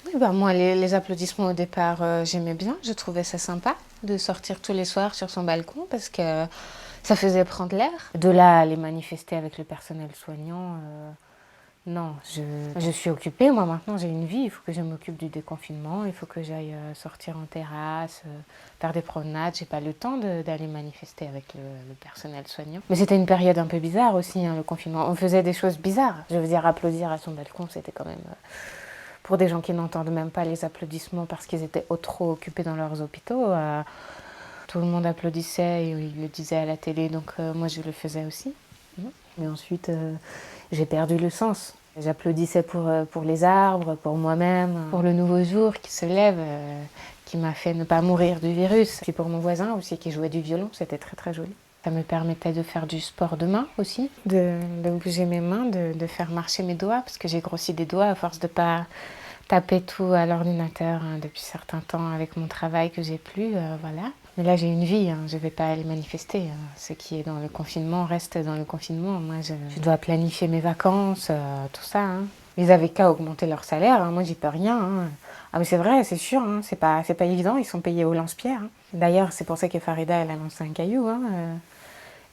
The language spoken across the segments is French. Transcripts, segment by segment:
Oui, bah, moi, les applaudissements au départ, j'aimais bien. Je trouvais ça sympa de sortir tous les soirs sur son balcon parce que ça faisait prendre l'air. De là à aller manifester avec le personnel soignant, non, je suis occupée. Moi, maintenant, j'ai une vie. Il faut que je m'occupe du déconfinement. Il faut que j'aille sortir en terrasse, faire des promenades. J'ai pas le temps d'aller manifester avec le personnel soignant. Mais c'était une période un peu bizarre aussi, hein, le confinement. On faisait des choses bizarres. Je veux dire, applaudir à son balcon, c'était quand même... pour des gens qui n'entendent même pas les applaudissements parce qu'ils étaient trop occupés dans leurs hôpitaux, tout le monde applaudissait et il le disait à la télé, donc moi je le faisais aussi. Mais ensuite, j'ai perdu le sens. J'applaudissais pour les arbres, pour moi-même, pour le nouveau jour qui se lève, qui m'a fait ne pas mourir du virus. Puis pour mon voisin aussi qui jouait du violon, c'était très très joli. Ça me permettait de faire du sport de main aussi, de bouger mes mains, de faire marcher mes doigts, parce que j'ai grossi des doigts à force de pas taper tout à l'ordinateur hein, depuis certains temps avec mon travail que j'ai plus, voilà. Mais là j'ai une vie, hein, je vais pas aller manifester. Hein. Ce qui est dans le confinement reste dans le confinement. Moi je dois planifier mes vacances, tout ça. Hein. Ils avaient qu'à augmenter leur salaire, hein. Moi j'y peux rien. Hein. Ah mais c'est vrai, c'est sûr, hein. C'est pas évident, ils sont payés au lance-pierre. Hein. D'ailleurs c'est pour ça que Farida elle a lancé un caillou. Hein.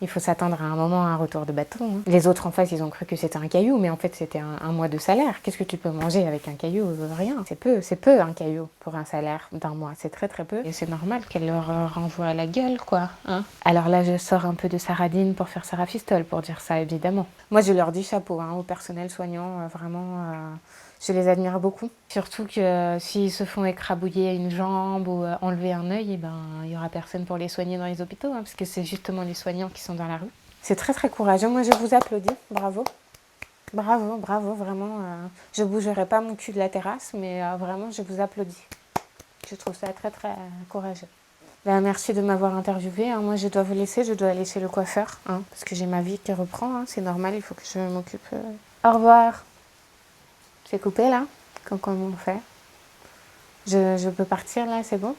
Il faut s'attendre à un moment à un retour de bâton. Hein. Les autres en face, ils ont cru que c'était un caillou, mais en fait, c'était un mois de salaire. Qu'est-ce que tu peux manger avec un caillou? Rien. C'est peu un caillou pour un salaire d'un mois. C'est très très peu. Et c'est normal qu'elle leur renvoie à la gueule, quoi. Hein. Alors là, je sors un peu de Saradine pour faire Sarah Fistol, pour dire ça, évidemment. Moi, je leur dis chapeau hein, au personnel soignant, vraiment... je les admire beaucoup. Surtout que s'ils se font écrabouiller une jambe ou enlever un œil, eh ben, il n'y aura personne pour les soigner dans les hôpitaux, hein, parce que c'est justement les soignants qui sont dans la rue. C'est très très courageux. Moi, je vous applaudis. Bravo. Bravo, bravo, vraiment. Je ne bougerai pas mon cul de la terrasse, mais vraiment, je vous applaudis. Je trouve ça très très courageux. Ben, merci de m'avoir interviewé. Hein. Moi, je dois vous laisser. Je dois aller chez le coiffeur, hein, parce que j'ai ma vie qui reprend. Hein. C'est normal, il faut que je m'occupe. Au revoir. C'est coupé là? Comment on fait? Je peux partir là, c'est bon?